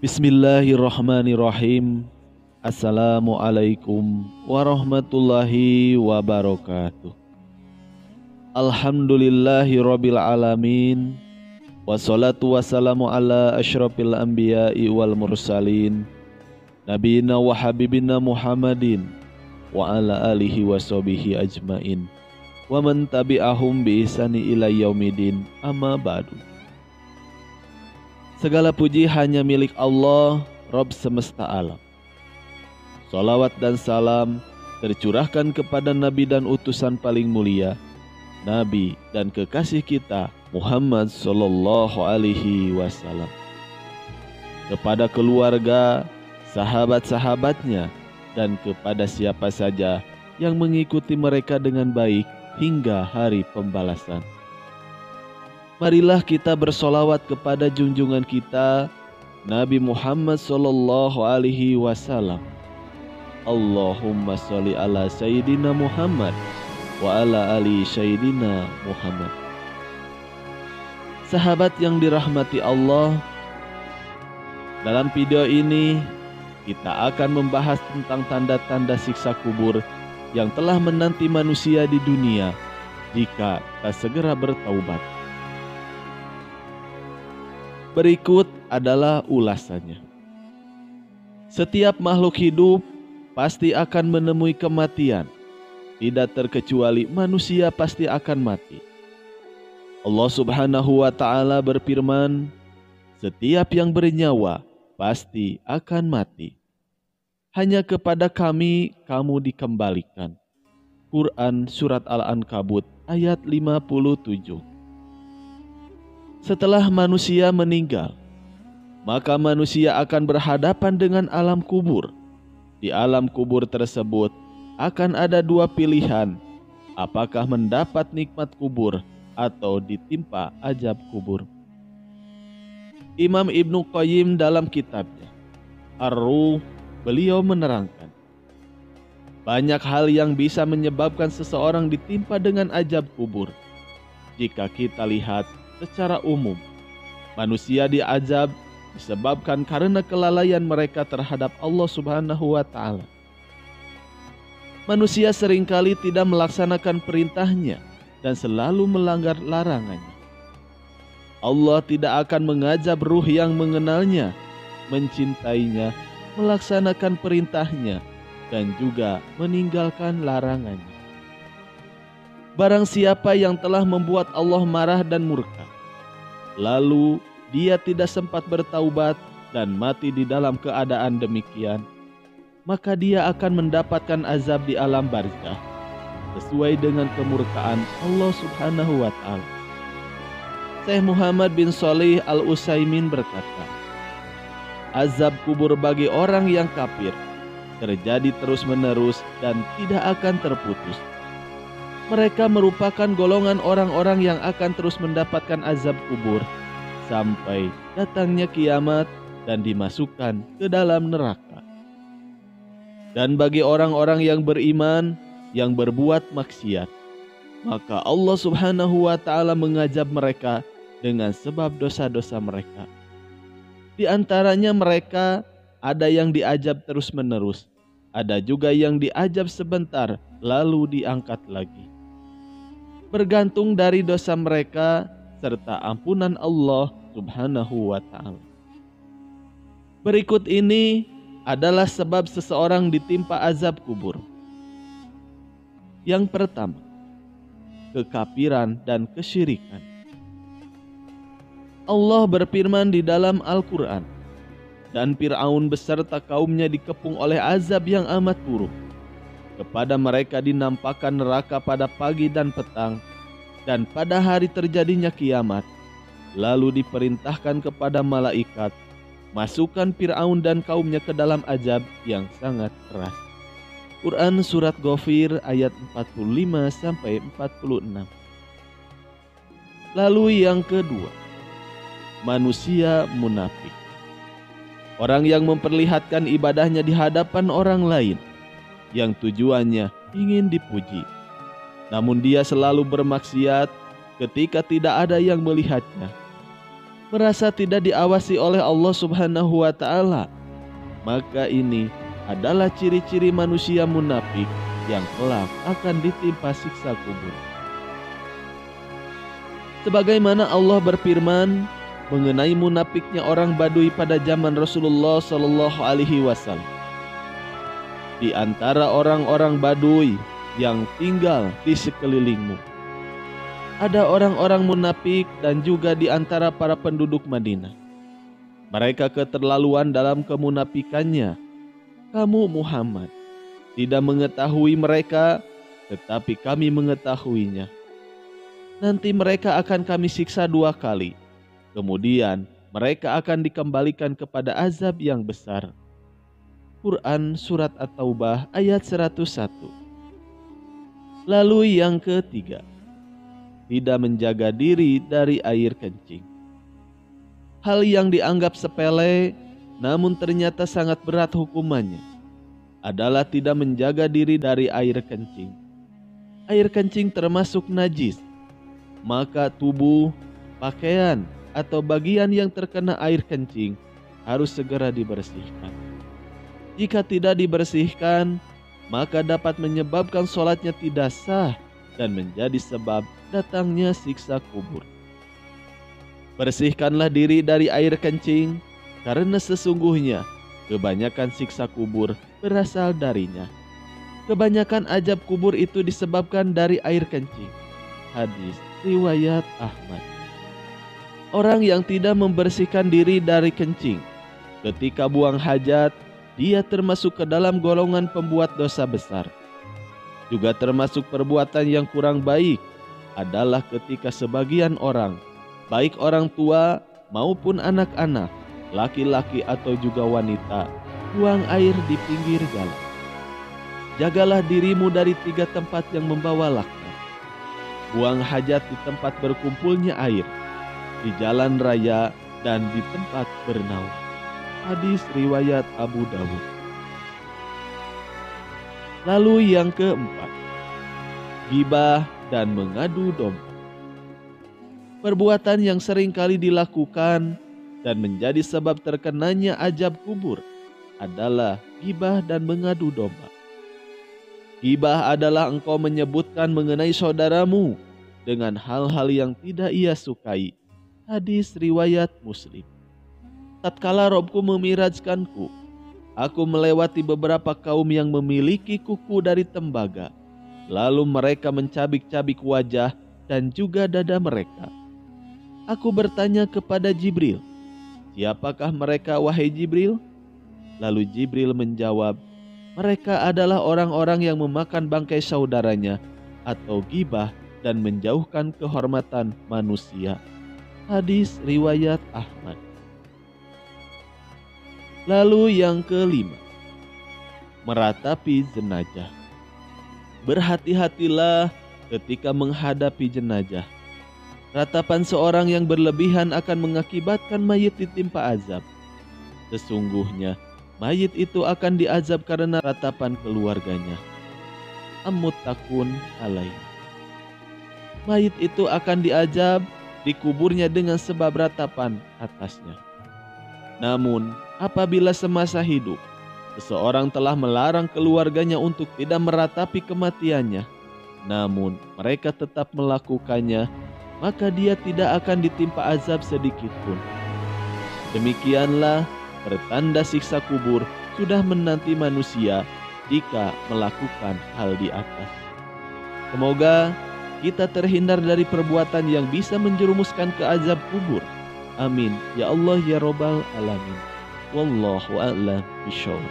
Bismillahirrahmanirrahim. Assalamualaikum warahmatullahi wabarakatuh. Alhamdulillahirabbil alamin. Wassalatu wassalamu ala asyrafil anbiya'i wal mursalin. Nabiyina wa habibina Muhammadin wa ala alihi washabihi ajmain. Wa man tabi'ahum bi ihsani ila yaumidin. Amma ba'du. Segala puji hanya milik Allah, Rabb semesta alam. Salawat dan salam tercurahkan kepada Nabi dan utusan paling mulia, Nabi dan kekasih kita Muhammad sallallahu alaihi wasallam. Kepada keluarga, sahabat-sahabatnya, dan kepada siapa saja yang mengikuti mereka dengan baik hingga hari pembalasan. Marilah kita bersolawat kepada junjungan kita Nabi Muhammad sallallahu alaihi wasallam. Allahumma sholli ala Sayyidina Muhammad wa ala ali Sayyidina Muhammad. Sahabat yang dirahmati Allah, dalam video ini kita akan membahas tentang tanda-tanda siksa kubur yang telah menanti manusia di dunia jika tak segera bertaubat. Berikut adalah ulasannya. Setiap makhluk hidup pasti akan menemui kematian. Tidak terkecuali manusia pasti akan mati. Allah Subhanahu wa ta'ala berfirman, setiap yang bernyawa pasti akan mati. Hanya kepada Kami kamu dikembalikan. Quran Surat Al-Ankabut ayat 57. Setelah manusia meninggal, maka manusia akan berhadapan dengan alam kubur. Di alam kubur tersebut akan ada dua pilihan, apakah mendapat nikmat kubur atau ditimpa azab kubur. Imam Ibnu Qayyim dalam kitabnya Ar-Ruh, beliau menerangkan, banyak hal yang bisa menyebabkan seseorang ditimpa dengan azab kubur. Jika kita lihat secara umum, manusia diazab disebabkan karena kelalaian mereka terhadap Allah Subhanahu wa ta'ala. Manusia seringkali tidak melaksanakan perintahnya dan selalu melanggar larangannya. Allah tidak akan mengazab ruh yang mengenalnya, mencintainya, melaksanakan perintahnya, dan juga meninggalkan larangannya. Barang siapa yang telah membuat Allah marah dan murka, lalu dia tidak sempat bertaubat dan mati di dalam keadaan demikian, maka dia akan mendapatkan azab di alam barzakh sesuai dengan kemurkaan Allah Subhanahu wa ta'ala. Syekh Muhammad bin Shalih Al-Utsaimin berkata, azab kubur bagi orang yang kafir terjadi terus-menerus dan tidak akan terputus. Mereka merupakan golongan orang-orang yang akan terus mendapatkan azab kubur sampai datangnya kiamat dan dimasukkan ke dalam neraka. Dan bagi orang-orang yang beriman yang berbuat maksiat, maka Allah Subhanahu wa ta'ala mengazab mereka dengan sebab dosa-dosa mereka. Di antaranya mereka ada yang diazab terus-menerus, ada juga yang diazab sebentar lalu diangkat lagi. Bergantung dari dosa mereka serta ampunan Allah Subhanahu wa ta'ala. Berikut ini adalah sebab seseorang ditimpa azab kubur. Yang pertama, kekafiran dan kesyirikan. Allah berfirman di dalam Al-Quran, dan Fir'aun beserta kaumnya dikepung oleh azab yang amat buruk. Kepada mereka dinampakkan neraka pada pagi dan petang, dan pada hari terjadinya kiamat. Lalu diperintahkan kepada malaikat, masukkan Fir'aun dan kaumnya ke dalam azab yang sangat keras. Quran Surat Ghafir ayat 45-46. Lalu yang kedua, manusia munafik. Orang yang memperlihatkan ibadahnya di hadapan orang lain, yang tujuannya ingin dipuji. Namun dia selalu bermaksiat ketika tidak ada yang melihatnya. merasa tidak diawasi oleh Allah Subhanahu wa Ta'ala, maka ini adalah ciri-ciri manusia munafik yang kelak akan ditimpa siksa kubur. Sebagaimana Allah berfirman mengenai munafiknya orang Badui pada zaman Rasulullah Shallallahu Alaihi Wasallam. Di antara orang-orang Badui yang tinggal di sekelilingmu, ada orang-orang munafik dan juga di antara para penduduk Madinah. Mereka keterlaluan dalam kemunafikannya. Kamu Muhammad tidak mengetahui mereka, tetapi kami mengetahuinya. Nanti mereka akan kami siksa 2 kali. Kemudian mereka akan dikembalikan kepada azab yang besar. Quran Surat At-Taubah ayat 101. Lalu yang ketiga, tidak menjaga diri dari air kencing. Hal yang dianggap sepele namun ternyata sangat berat hukumannya adalah tidak menjaga diri dari air kencing. Air kencing termasuk najis, maka tubuh, pakaian, atau bagian yang terkena air kencing harus segera dibersihkan. Jika tidak dibersihkan, maka dapat menyebabkan sholatnya tidak sah dan menjadi sebab datangnya siksa kubur. Bersihkanlah diri dari air kencing, karena sesungguhnya kebanyakan siksa kubur berasal darinya. Kebanyakan azab kubur itu disebabkan dari air kencing. Hadis riwayat Ahmad. Orang yang tidak membersihkan diri dari kencing ketika buang hajat, dia termasuk ke dalam golongan pembuat dosa besar. Juga termasuk perbuatan yang kurang baik adalah ketika sebagian orang, baik orang tua maupun anak-anak, laki-laki atau juga wanita, buang air di pinggir jalan. Jagalah dirimu dari 3 tempat yang membawa laknat. Buang hajat di tempat berkumpulnya air, di jalan raya, dan di tempat bernaung. Hadis riwayat Abu Dawud. Lalu yang keempat, ghibah dan mengadu domba. Perbuatan yang sering kali dilakukan dan menjadi sebab terkenanya azab kubur adalah ghibah dan mengadu domba. Ghibah adalah engkau menyebutkan mengenai saudaramu dengan hal-hal yang tidak ia sukai. Hadis riwayat Muslim. Tatkala Robku memirajkanku, aku melewati beberapa kaum yang memiliki kuku dari tembaga. Lalu mereka mencabik-cabik wajah dan juga dada mereka. Aku bertanya kepada Jibril, siapakah mereka wahai Jibril? Lalu Jibril menjawab, mereka adalah orang-orang yang memakan bangkai saudaranya atau ghibah dan menjauhkan kehormatan manusia. Hadis riwayat Ahmad. Lalu yang kelima, meratapi jenazah. Berhati-hatilah ketika menghadapi jenazah. Ratapan seorang yang berlebihan akan mengakibatkan mayit ditimpa azab. Sesungguhnya mayit itu akan diazab karena ratapan keluarganya. Am-Muttaqun alaih. Mayit itu akan diazab dikuburnya dengan sebab ratapan atasnya. Namun apabila semasa hidup seseorang telah melarang keluarganya untuk tidak meratapi kematiannya, namun mereka tetap melakukannya, maka dia tidak akan ditimpa azab sedikit pun. Demikianlah pertanda siksa kubur sudah menanti manusia jika melakukan hal di atas. Semoga kita terhindar dari perbuatan yang bisa menjerumuskan ke azab kubur. Amin ya Allah ya Rabbal Alamin. Wallahu a'lam bishawab.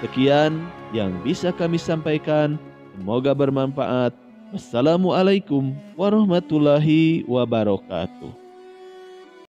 Sekian yang bisa kami sampaikan, semoga bermanfaat. Wassalamualaikum warahmatullahi wabarakatuh.